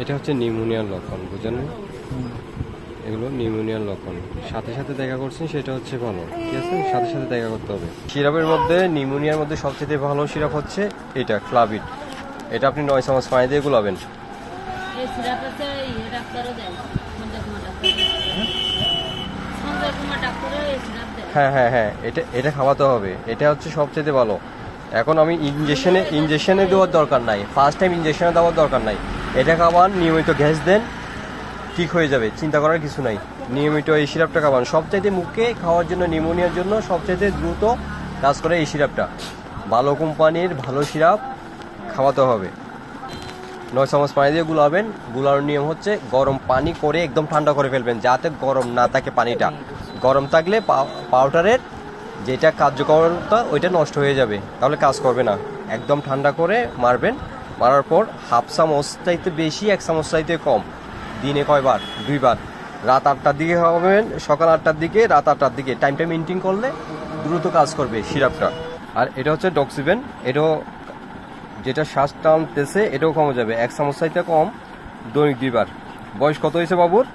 এটা হচ্ছে নিউমোনিয়ার লক্ষণ, বুঝলেন? এগুলো নিউমোনিয়ার লক্ষণ। সাথে সাথে দেখা করছেন সেটা হচ্ছে ভালো, ঠিক আছে? সাথে সাথে দেখা করতে হবে। সিরাপের মধ্যে নিউমোনিয়ার মধ্যে সবচেয়ে ভালো সিরাপ হচ্ছে এটা ক্লাভিড। এটা আপনি 9 চামচ পানি দিয়ে গুলাবেন। হ্যাঁ হ্যাঁ হ্যাঁ, এটা খাওয়াতে হবে। এটা হচ্ছে সবচেয়ে ভালো। এখন আমি ইঞ্জেকশনে দেওয়ার দরকার নাই, ফার্স্ট টাইম ইঞ্জেকশনে দেওয়ার দরকার নাই। এটা খাওয়ান, নিয়মিত গ্যাস দেন, ঠিক হয়ে যাবে, চিন্তা করার কিছু নাই। নিয়মিত এই সিরাপটা খাওয়ান। সবচাইতে মুখে খাওয়ার জন্য, নিউমোনিয়ার জন্য সবচাইতে দ্রুত কাজ করে এই সিরাপটা। ভালো কোম্পানির ভালো সিরাপ খাওয়াতে হবে। 9 চামচ পানি দিয়ে গুলাবেন। গুলানোর নিয়ম হচ্ছে গরম পানি করে একদম ঠান্ডা করে ফেলবেন, যাতে গরম না থাকে পানিটা। গরম থাকলে পাউডারের যেটা কার্যকরতা ওইটা নষ্ট হয়ে যাবে, তাহলে কাজ করবে না। একদম ঠান্ডা করে মারবেন। মারার পর হাফ চামচ চাইতে বেশি, 1 চামচ চাইতে কম। দিনে কয়বার? 2 বার। রাত 8টার দিকে খাওয়াবেন, সকাল 8টার দিকে, রাত 8টার দিকে। টাইমটা মেনটেন করলে দ্রুত কাজ করবে সিরাপটা। আর এটা হচ্ছে ডক্সিবেন। এটাও যেটা শ্বাস টানতেছে এটাও কমে যাবে, 1 চামচ চাইতে কম, দৈনিক 2 বার। বয়স কত হয়েছে বাবুর?